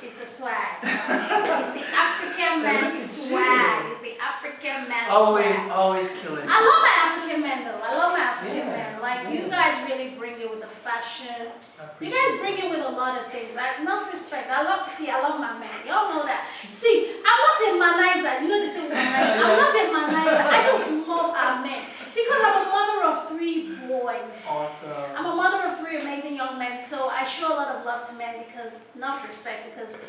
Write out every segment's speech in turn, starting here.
It's the swag. It's the African man's swag. It's the African man's swag. Always killing it. I love my African men though. I love my African men. Like you guys really bring it with the fashion. You guys bring it with a lot of things. Enough respect. I love my men. Y'all know that. See, I'm not a manizer. You know they say womanizer. I'm not a manizer. I just love our men. Because I'm a mother of 3 boys. Awesome. I'm a mother of 3 amazing young men, so I show a lot of love to men because, enough respect, because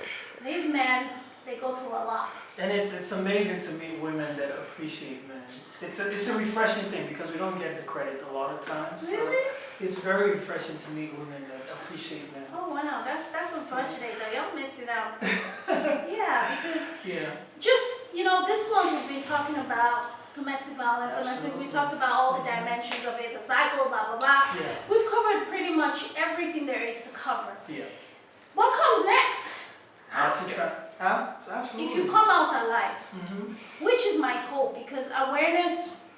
these men, they go through a lot. And it's amazing to meet women that appreciate men. It's a refreshing thing because we don't get the credit a lot of times. So Really? it's very refreshing to meet women that appreciate men. Oh wow, that's unfortunate though. Y'all missing out. Yeah, because just, this month we've been talking about domestic violence, and I think we talked about all the dimensions of it, the cycle, blah, blah, blah. Yeah. We've covered pretty much everything there is to cover. Yeah. What comes next? How to try? Absolutely. If you come out alive, Mm-hmm. which is my hope, because awareness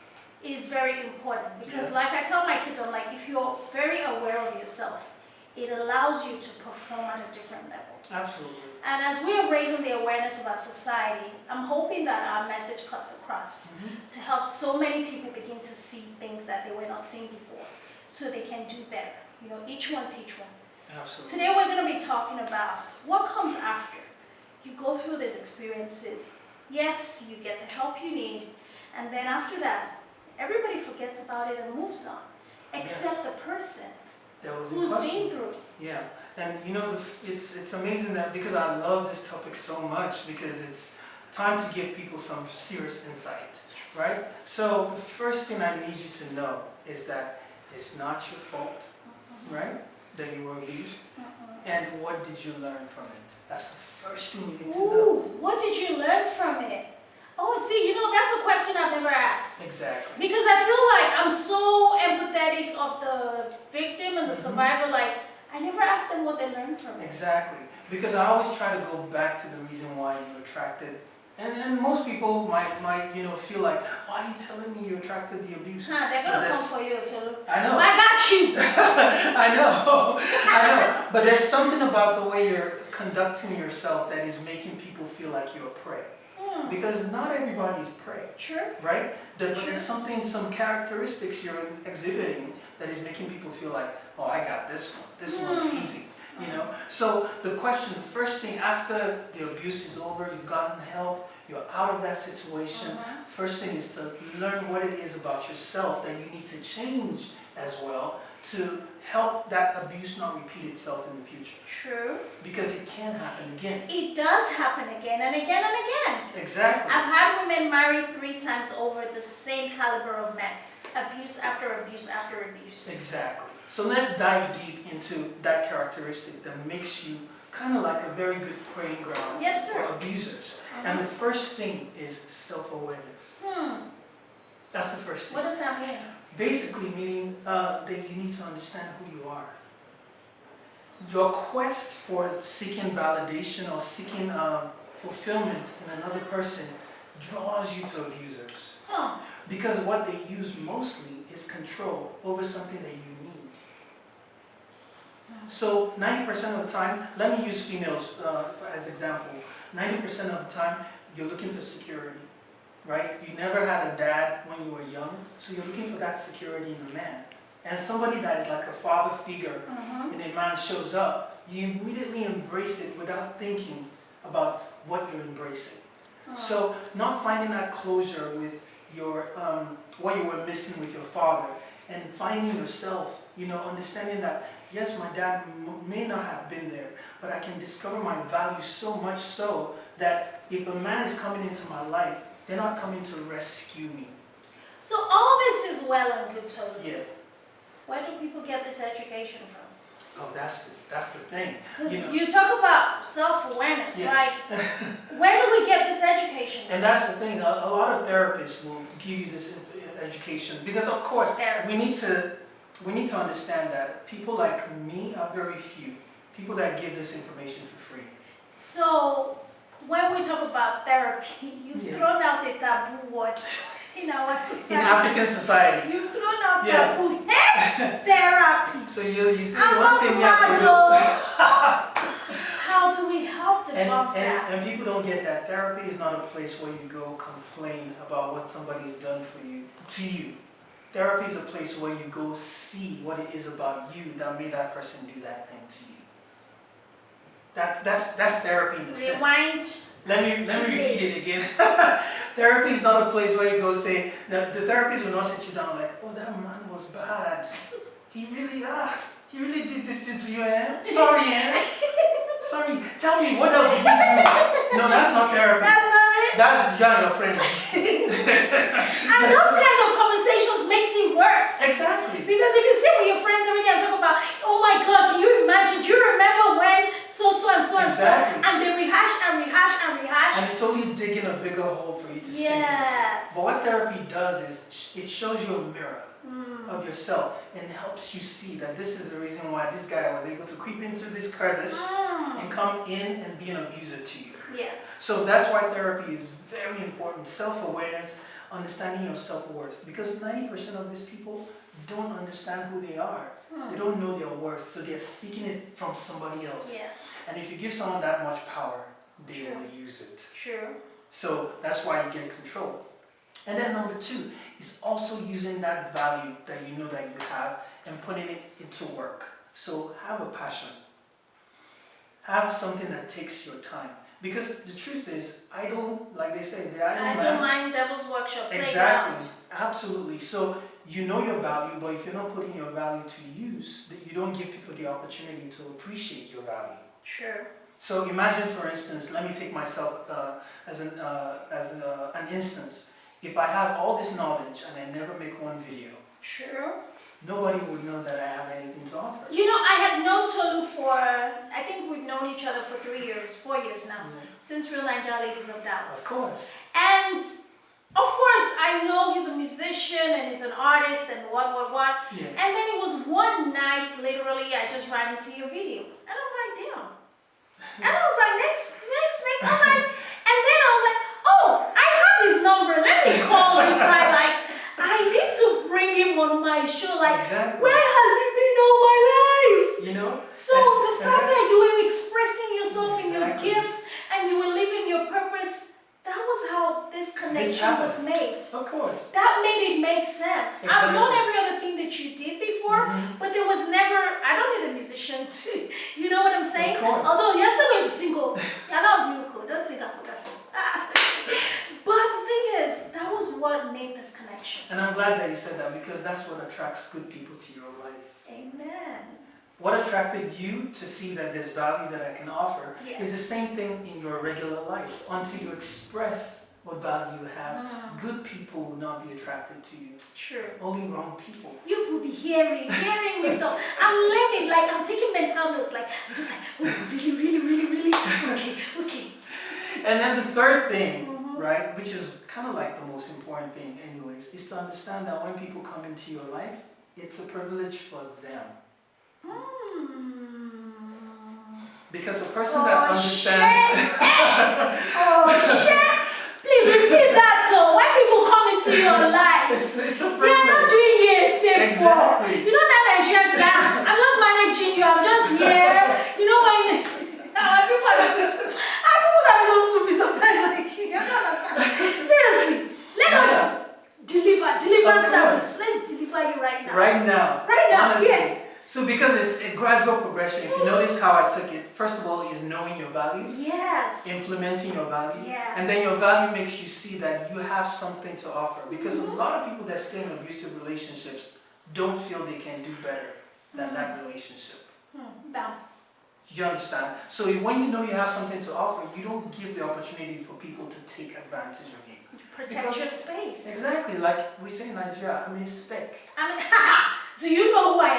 is very important. Because like I tell my kids, I'm like, if you're very aware of yourself, it allows you to perform at a different level. Absolutely. And as we are raising the awareness of our society, I'm hoping that our message cuts across to help so many people begin to see things that they were not seeing before, so they can do better. Each one teach one. Absolutely. Today we're going to be talking about what comes after. You go through these experiences. Yes, you get the help you need, and then after that, everybody forgets about it and moves on, except the person who's been through. Yeah, and it's amazing that, because I love this topic so much, because it's time to give people some serious insight, right? So the first thing I need you to know is that it's not your fault, right? That you were abused. And what did you learn from it? That's the first thing you need to know. What did you learn from it? Oh, see, that's a question I've never asked. Exactly. Because I feel like I'm so empathetic of the victim and the survivor, like, I never asked them what they learned from it. Exactly. Because I always try to go back to the reason why you're attracted. And most people might feel like, why are you telling me you attracted the abuse? They're going to come for you, Tolu. I know. I got you. I know. But there's something about the way you're conducting yourself that is making people feel like you're a prey. Because not everybody's prey. Sure. Right? But there's some characteristics you're exhibiting that is making people feel like, oh, I got this one. This one's easy. So the first thing after the abuse is over, you've gotten help, you're out of that situation, first thing is to learn what it is about yourself that you need to change as well to help that abuse not repeat itself in the future. True. Because it can happen again. It does happen again and again and again. Exactly. I've had women married 3 times over the same caliber of men. Abuse after abuse after abuse. Exactly. So let's dive deep into that characteristic that makes you kind of like a very good preying ground for abusers. And the first thing is self-awareness. That's the first thing. What does that mean? Basically meaning that you need to understand who you are. Your quest for seeking validation or seeking fulfillment in another person draws you to abusers. Because what they use mostly is control over something that you need. So 90% of the time, let me use females as example. 90% of the time, you're looking for security, right? You never had a dad when you were young, so you're looking for that security in a man. And somebody that is like a father figure and a man shows up, you immediately embrace it without thinking about what you're embracing. So not finding that closure with your what you were missing with your father, and finding yourself, understanding that yes, my dad may not have been there, but I can discover my value so much so that if a man is coming into my life, they're not coming to rescue me. So all this is well and good, Tolu. Yeah. Where do people get this education from? Oh, that's the thing. Because you talk about self-awareness, yes. like, where do we get this education from? And that's the thing, a lot of therapists will give you this education, because of course, we need to understand that people like me are very few. People that give this information for free. So, when we talk about therapy, you've thrown out the taboo word in our society. In African society. You've thrown out taboo. Hey, therapy. So you see I'm one thing we have to do. how to do we help debunk that? And people don't get that. Therapy is not a place where you go complain about what somebody's done for you, to you. Therapy is a place where you go see what it is about you that made that person do that thing to you. That's therapy in a sense. Rewind. Let me repeat it again. Therapy is not a place where you go say, the therapist will not sit you down like, oh, that man was bad. He really did this thing to you, eh? Sorry, eh? Sorry, tell me, what else did you do? No, that's not therapy. That's not it. That's you and your friends. And those kinds of conversations makes it worse. Exactly. Because if you sit with your friends every day and talk about, oh my God, can you imagine? Do you remember when so and so and so? And they rehash and rehash and rehash. And it's only digging a bigger hole for you to sink into. But what therapy does is it shows you a mirror of yourself and helps you see that this is the reason why this guy was able to creep into this crevice and come in and be an abuser to you. Yes. So that's why therapy is very important. Self-awareness, understanding your self-worth. Because 90% of these people don't understand who they are. They don't know their worth, so they're seeking it from somebody else. Yeah. And if you give someone that much power, they will use it. Sure. So that's why you get control. And then number 2 is also using that value that you know that you have and putting it into work. So have a passion. Have something that takes your time. Because the truth is, like they say, the idle don't mind devil's workshop. Exactly. Absolutely. So you know your value, but if you're not putting your value to use, you don't give people the opportunity to appreciate your value. Sure. So imagine, for instance, let me take myself as an instance. If I have all this knowledge and I never make one video, sure, nobody would know that I have anything to offer. You know, I had known Tolu for, I think we've known each other for 4 years now, since Real Nigeria Ladies of Dallas. Of course. And of course, I know he's a musician and he's an artist and what. Yeah. And then it was one night, literally, I just ran into your video. And I'm like, damn. And I was like, next. I was like, and then I was like, oh, I have his number. Let me call this guy. Like, I need to bring him on my show. Like, exactly. Where has he been all my life? You know? So the fact that you were expressing yourself in your gifts and you were living your purpose, that was how this connection was made. Of course. That made it make sense. Exactly. I've known every other thing that you did before, but there was never, I don't need a musician to, you know what I'm saying? Of course. Although you're still going to single. I love you, cool. Don't think I forgot to. But the thing is, that was what made this connection. And I'm glad that you said that because that's what attracts good people to your life. Amen. What attracted you to see that there's value that I can offer is the same thing in your regular life. Until you express what value you have, good people will not be attracted to you. True. Only wrong people. You will be hearing wisdom. I'm learning, like I'm taking mental notes, like I'm just like, oh, really, okay. And then the third thing, right, which is kind of like the most important thing anyways, is to understand that when people come into your life, it's a privilege for them. Because a person that understands... Shit! Please repeat that. So when people come into your life, it's a privilege. They're not doing you a favor. Exactly. You know that Nigerians that I'm just managing you, I'm just here. You know when people can be so stupid sometimes. Like, you don't understand. Seriously, let us deliver service. Let's deliver you right now. Right now. Honestly. Yeah. So because it's a gradual progression, if you notice how I took it, first of all is knowing your value. Yes. Implementing your value. Yes. And then your value makes you see that you have something to offer. Because a lot of people that stay in abusive relationships don't feel they can do better than that relationship. You understand? So when you know you have something to offer, you don't give the opportunity for people to take advantage of you. Protect your space. Exactly, like we say in Nigeria, I respect. Do you know who I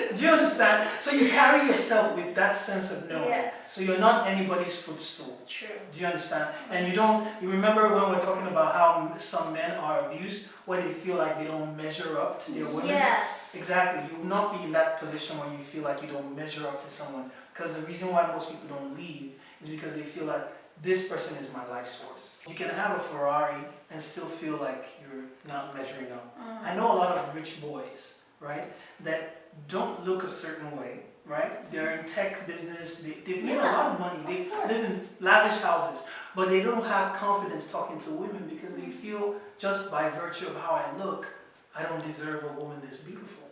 am? Do you understand? So you carry yourself with that sense of knowing. Yes. So you're not anybody's footstool. True. Do you understand? And you remember when we're talking about how some men are abused, where they feel like they don't measure up to their women? Yes. Exactly. You will not be in that position where you feel like you don't measure up to someone. Because the reason why most people don't leave is because they feel like this person is my life source. You can have a Ferrari and still feel like you're not measuring up. I know a lot of rich boys, right, that don't look a certain way, right? They're in tech business, they've made a Yeah, lot of money, they live in lavish houses, but they don't have confidence talking to women because they feel just by virtue of how I look, I don't deserve a woman that's beautiful.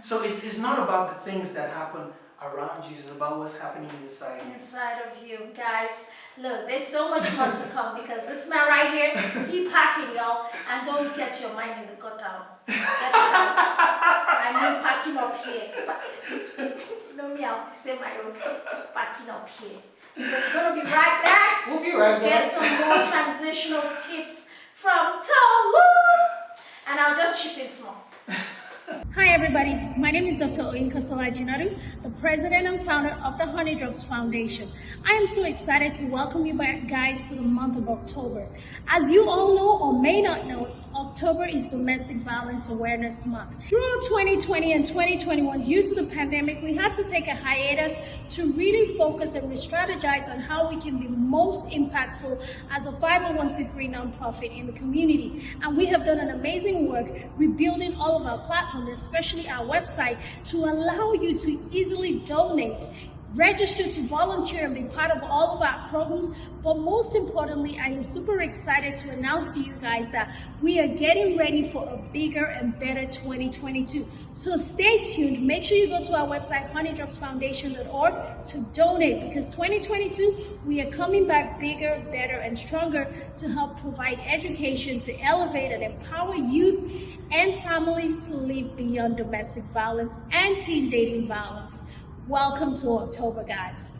So it's not about the things that happen around you, it's about what's happening inside you. Inside of you, guys. Look, there's so much more to come because this man right here, he packing, y'all. And don't get your mind in the gutter. Get it out. I mean packing up here. No, me, I'll say my own. It's packing up here. So we're going to be right back. We'll be right to back. get some more transitional tips from Tolu. And I'll just chip in small. Hi everybody, my name is Dr. Oyinkansola Jinadu, the president and founder of the Honey Drops Foundation. I am so excited to welcome you back, guys, to the month of October. As you all know or may not know, October is Domestic Violence Awareness Month. Throughout 2020 and 2021, due to the pandemic, we had to take a hiatus to really focus and re-strategize on how we can be most impactful as a 501c3 nonprofit in the community. And we have done an amazing work rebuilding all of our platforms, especially our website, to allow you to easily donate, register to volunteer and be part of all of our programs. But most importantly, I am super excited to announce to you guys that we are getting ready for a bigger and better 2022. So stay tuned. Make sure you go to our website, honeydropsfoundation.org, to donate, because 2022, we are coming back bigger, better, and stronger to help provide education to elevate and empower youth and families to live beyond domestic violence and teen dating violence. Welcome to October, guys.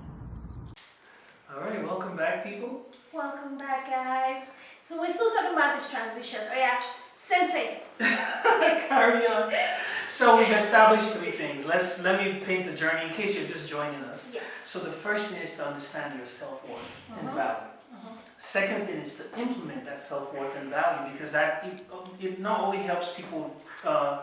All right, welcome back, people. Welcome back, guys. So we're still talking about this transition. Oh yeah, Sensei. Carry on. So we've established three things. Let me paint the journey in case you're just joining us. Yes. So the first thing is to understand your self-worth and value. Second thing is to implement that self-worth and value, because that it not only helps people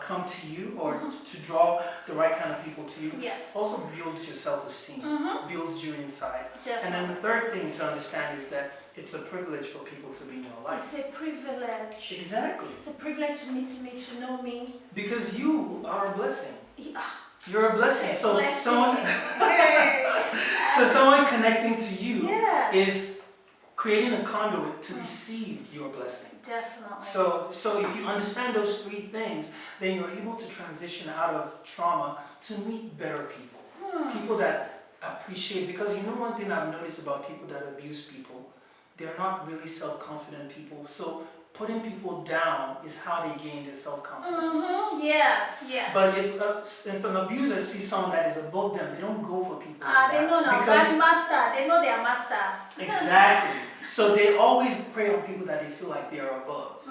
come to you or to draw the right kind of people to you, Yes. also builds your self-esteem, builds you inside. Definitely. And then the third thing to understand is that it's a privilege for people to be in your life. It's a privilege. Exactly. It's a privilege to meet me, to know me. Because you are a blessing. Yeah. You're a blessing. So Blessing. someone connecting to you Yes. is creating a conduit to receive your blessing. Definitely. So if you understand those three things, then you're able to transition out of trauma to meet better people. People that appreciate, because you know one thing I've noticed about people that abuse people, they're not really self-confident people. So putting people down is how they gain their self-confidence. Yes, yes. But if an abuser sees someone that is above them, they don't go for people like They that. know now. Because Master. They know their master. exactly. So they always prey on people that they feel like they are above.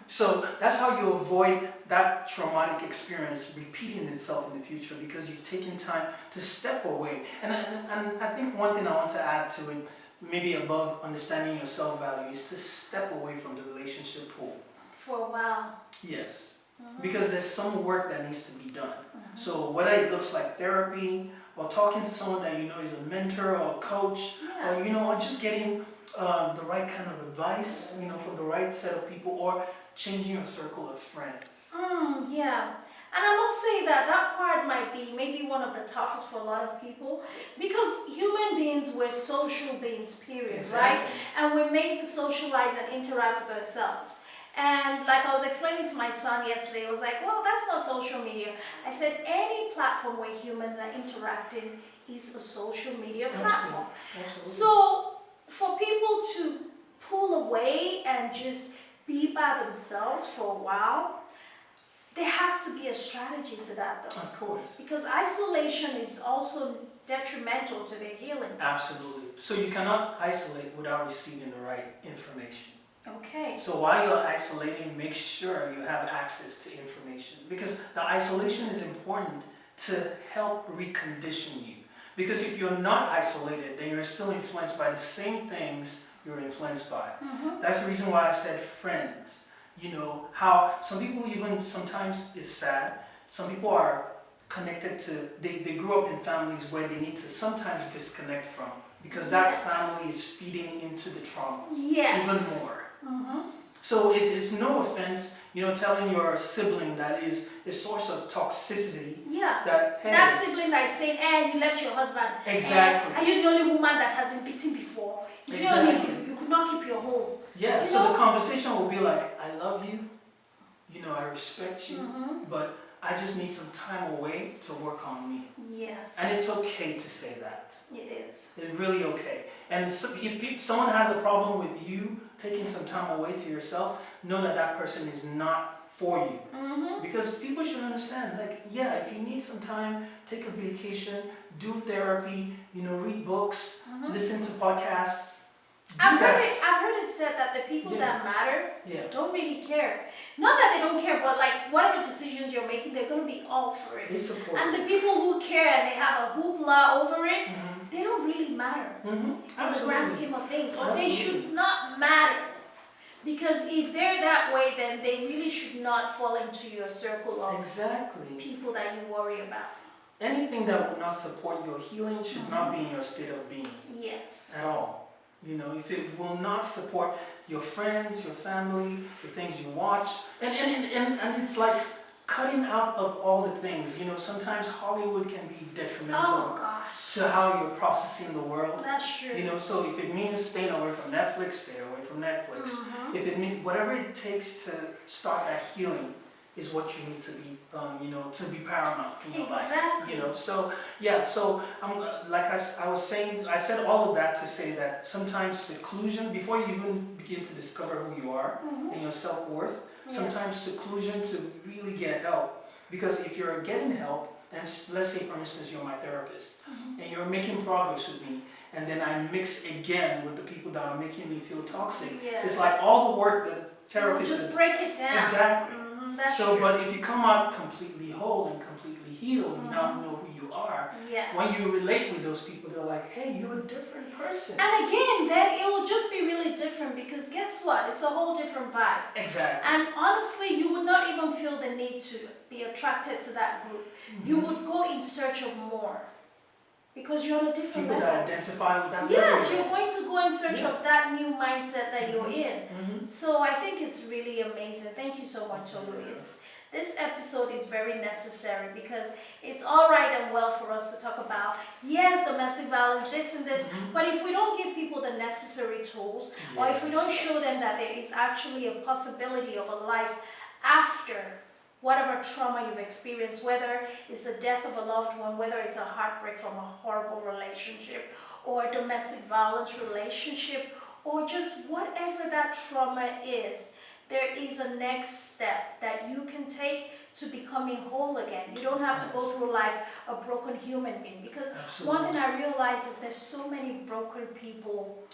So that's how you avoid that traumatic experience repeating itself in the future, because you've taken time to step away. And I think one thing I want to add to it, maybe above understanding your self-value, is to step away from the relationship pool. For a while. Yes. Because there's some work that needs to be done. So whether it looks like therapy, or talking to someone that you know is a mentor or a coach, or or just getting the right kind of advice, from the right set of people, or changing your circle of friends. Yeah. And I will say that part might be maybe one of the toughest for a lot of people, because human beings, we're social beings, period, Exactly. right? And we're made to socialize and interact with ourselves. And like I was explaining to my son yesterday, I was like, well, that's not social media. I said any platform where humans are interacting is a social media platform. Absolutely. So for people to pull away and just be by themselves for a while, there has to be a strategy to that, though. Of course. Because isolation is also detrimental to their healing. Absolutely. So you cannot isolate without receiving the right information. Okay. So while you're isolating, make sure you have access to information, because the isolation is important to help recondition you. Because if you're not isolated, then you're still influenced by the same things you're influenced by. That's the reason why I said friends. How some people, even sometimes it's sad, some people are connected to, they grew up in families where they need to sometimes disconnect from, because that family is feeding into the trauma even more. So it's no offense, telling your sibling that is a source of toxicity. Yeah. That, hey, that sibling that is saying, you left your husband. exactly. Are you the only woman that has been beaten before? Is it only you could not keep your home? Yeah, so the conversation will be like, I love you, I respect you, but I just need some time away to work on me. Yes. And it's okay to say that. It is. It's really okay. And so if someone has a problem with you taking some time away to yourself, know that that person is not for you. Because people should understand, like, yeah, if you need some time, take a vacation, do therapy, read books, listen to podcasts. I've heard it said that the people that matter don't really care. Not that they don't care, but like whatever decisions you're making, they're going to be all for it. They support. And the people who care and they have a hoopla over it, they don't really matter in the grand scheme of things. Or they should not matter. Because if they're that way, then they really should not fall into your circle of people that you worry about. Anything that would not support your healing should not be in your state of being. Yes. At all. If it will not support your friends, your family, the things you watch, and it's like cutting out of all the things. Sometimes Hollywood can be detrimental to how you're processing the world. That's true. So if it means staying away from Netflix, stay away from Netflix. If it means whatever it takes to start that healing is what you need to be, to be paramount in your life. So yeah, so like I was saying, I said all of that to say that sometimes seclusion, before you even begin to discover who you are and your self-worth, sometimes seclusion to really get help. Because if you're getting help, and let's say for instance you're my therapist, and you're making progress with me, and then I mix again with the people that are making me feel toxic. It's like all the work that the therapist just break it down. Exactly. That's so, true. but if you come out completely whole and completely healed, you now know who you are. When you relate with those people, they're like, hey, you're a different person. And again, then it will just be really different because guess what? It's a whole different vibe. Exactly. And honestly, you would not even feel the need to be attracted to that group. You would go in search of more. Because you're on a different people level. That identify with that yes, level. You're going to go in search of that new mindset that you're in. So I think it's really amazing. Thank you so much, Olu. This episode is very necessary because it's all right and well for us to talk about, yes, domestic violence, this and this, but if we don't give people the necessary tools, or if we don't show them that there is actually a possibility of a life after whatever trauma you've experienced, whether it's the death of a loved one, whether it's a heartbreak from a horrible relationship, or a domestic violence relationship, or just whatever that trauma is, there is a next step that you can take to becoming whole again. You don't have to go through life a broken human being. Because one thing I realize is there's so many broken people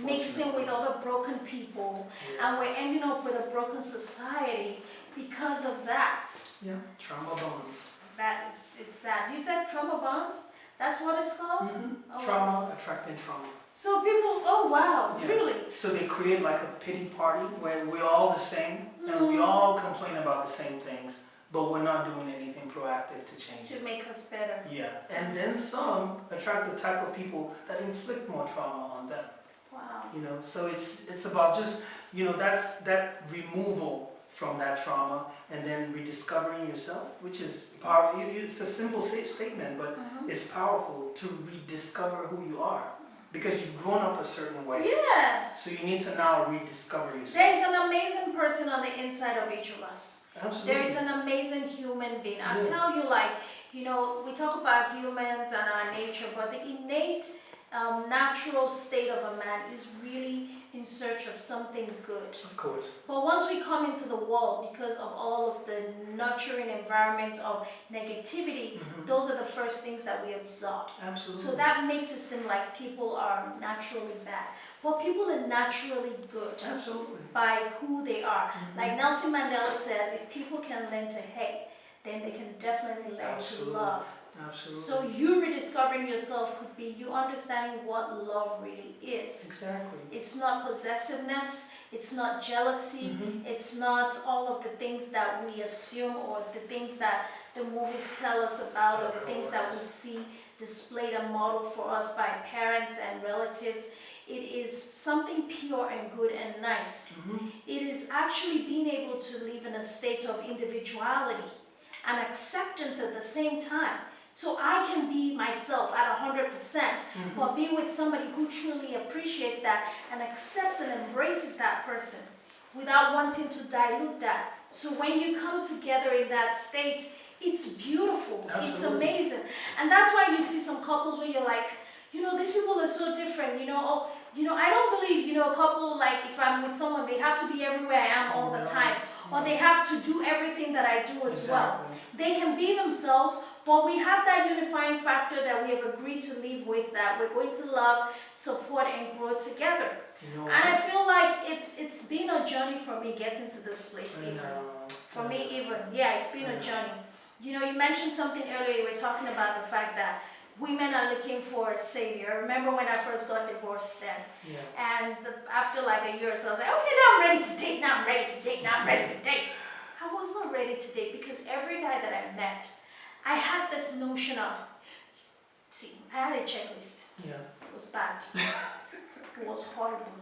mixing with other broken people, and we're ending up with a broken society because of that. Yeah, trauma bonds. It's sad. You said trauma bonds? That's what it's called? Trauma, attracting trauma. So people, oh wow, really? So they create like a pity party where we're all the same and we all complain about the same things, but we're not doing anything proactive to change to make us better. Yeah, and then some attract the type of people that inflict more trauma on them. Wow. So it's about just, that removal from that trauma and then rediscovering yourself, which is powerful. It's a simple statement, but it's powerful to rediscover who you are. Because you've grown up a certain way. Yes. So you need to now rediscover yourself. There's an amazing person on the inside of each of us. Absolutely. There is an amazing human being. I tell you, we talk about humans and our nature, but the innate, natural state of a man is really in search of something good. Of course. But once we come into the world, because of all of the nurturing environment of negativity, those are the first things that we absorb. Absolutely. So that makes it seem like people are naturally bad. But people are naturally good. Absolutely. By who they are. Like Nelson Mandela says, if people can learn to hate, then they can definitely learn to love. Absolutely. So you rediscovering yourself could be you understanding what love really is. Exactly. It's not possessiveness, it's not jealousy, it's not all of the things that we assume or the things that the movies tell us about or the things that we see displayed and modeled for us by parents and relatives. It is something pure and good and nice. It is actually being able to live in a state of individuality and acceptance at the same time. So I can be myself at 100%, but be with somebody who truly appreciates that and accepts and embraces that person without wanting to dilute that. So when you come together in that state, it's beautiful. Absolutely. It's amazing. And that's why you see some couples where you're like, you know, these people are so different, you know. Oh, you know, I don't believe, you know, a couple, like if I'm with someone, they have to be everywhere I am all the time. Or they have to do everything that I do as well. They can be themselves, but we have that unifying factor that we have agreed to live with, that we're going to love, support, and grow together. You know, and I feel like it's been a journey for me getting to this place even. For me even, yeah, it's been a journey. You know, you mentioned something earlier, you were talking about the fact that women are looking for a savior. I remember when I first got divorced then. Yeah. And after like a year or so, I was like, okay, now I'm ready to date, now I'm ready to date, now I'm ready to date. I was not ready to date because every guy that I met, I had this notion of, see, I had a checklist. Yeah. It was bad. It was horrible.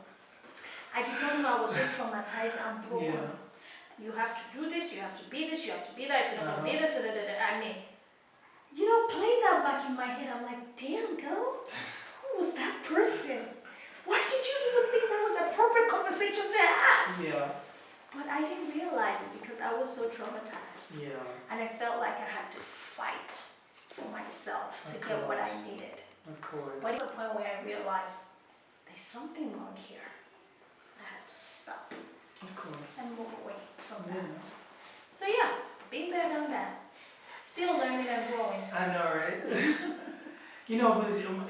I did not know I was so traumatized and broken. Yeah. You have to do this, you have to be this, you have to be that, if you're not going to be this, I mean, you know, playing that back in my head, I'm like, damn, girl, who was that person? Why did you even think that was an appropriate conversation to have? Yeah. But I didn't realize it because I was so traumatized. Yeah. And I felt like I had to fight for myself to get what I needed. Of course. But at the point where I realized there's something wrong here, I had to stop. Of course. And move away from that. So yeah, being there, done that. Still learning and growing. I know, right? You know,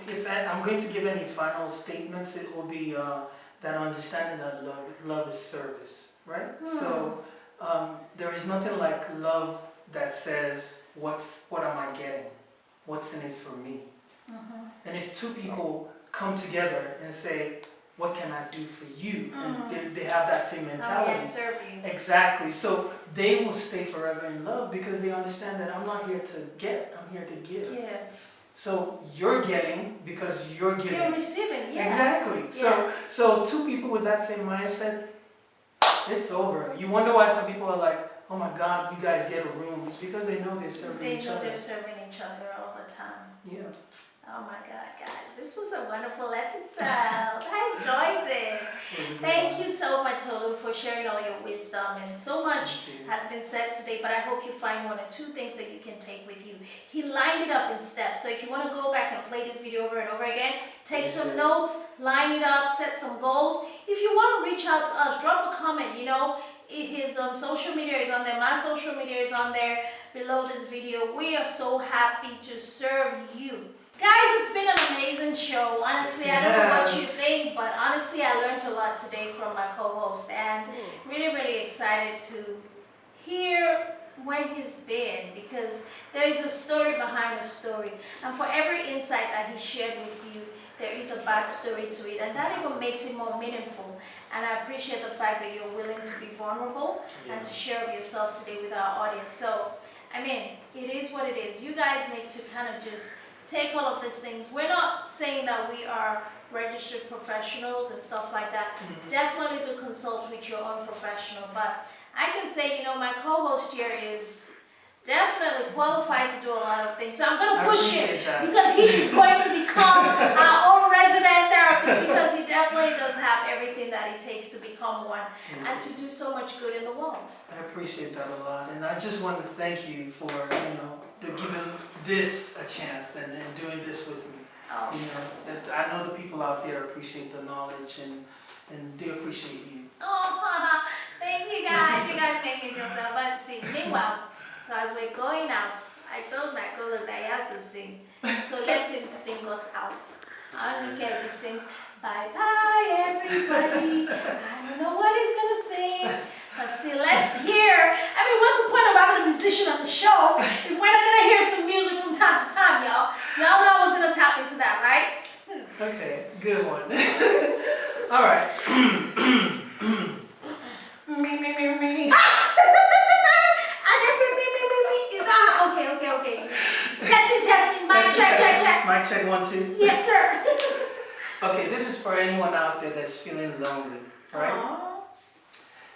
if I'm going to give any final statements, it will be that understanding that love is service, right? So there is nothing like love that says, what am I getting? What's in it for me? And if two people come together and say, what can I do for you? And they have that same mentality. I serve you. Exactly. So they will stay forever in love because they understand that I'm not here to get, I'm here to give. Yeah. So you're getting because you're giving. You're receiving, yes. Exactly. Yes. So two people with that same mindset, it's over. You wonder why some people are like, oh my God, you guys get a room. It's because they know they're serving each other. They know they're serving each other all the time. Yeah. Oh my God, guys, this was a wonderful episode. I enjoyed it. Thank you so much, Tolu, for sharing all your wisdom. And so much has been said today, but I hope you find one or two things that you can take with you. He lined it up in steps. So if you want to go back and play this video over and over again, take some notes, line it up, set some goals. If you want to reach out to us, drop a comment, you know. His social media is on there. My social media is on there below this video. We are so happy to serve you. Guys, it's been an amazing show. Honestly, I don't know what you think, but honestly, I learned a lot today from my co-host and really, really excited to hear where he's been because there is a story behind a story. And for every insight that he shared with you, there is a backstory to it, and that even makes it more meaningful. And I appreciate the fact that you're willing to be vulnerable and to share of yourself today with our audience. So, I mean, it is what it is. You guys need to kind of just take all of these things. We're not saying that we are registered professionals and stuff like that. Definitely do consult with your own professional. But I can say, you know, my co-host here is definitely qualified to do a lot of things. So I'm going to push him because he is going to become our own resident therapist because he definitely does have everything that it takes to become one and to do so much good in the world. I appreciate that a lot. And I just want to thank you for, you know, giving this a chance and doing this with me. You know, and I know the people out there appreciate the knowledge and they appreciate you. Oh, thank you guys. You guys make me feel so. But see, meanwhile, so as we're going out, I told my co-host that he has to sing. So let him sing us out. I don't care if he sings, bye-bye everybody. I don't know what he's going to sing. But see, let's hear. I mean, what's the point of having a musician on the show if we're not going to hear some music from time to time, y'all? Y'all know I was going to tap into that, right? Okay, good one. All right. Me. Okay. Testing. Mic check. Mic check, 1, 2. Yes, sir. Okay, this is for anyone out there that's feeling lonely, right? Aw.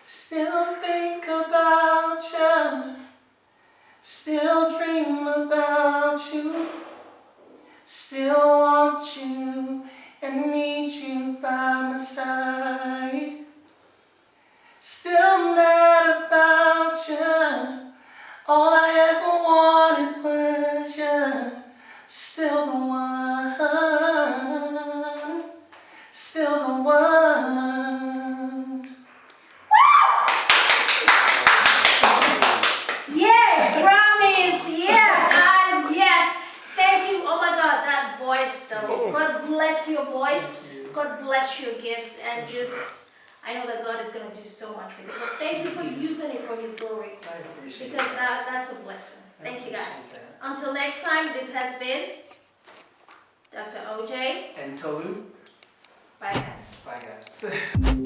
Still think about you, still dream about you, still want you and need you by my side. Still mad about you, all I ever wanted was you. Still the one, still the one. Yeah, promise. Yeah, guys. Yes. Thank you. Oh my God, that voice though. God bless your voice. Thank you. God bless your gifts, and just I know that God is gonna do so much with it. But thank you for using it for His glory, I appreciate because that. that's a blessing. I Thank you, guys. appreciate that. Until next time, this has been Dr. OJ. And Tolu, Bye, guys. bye guys.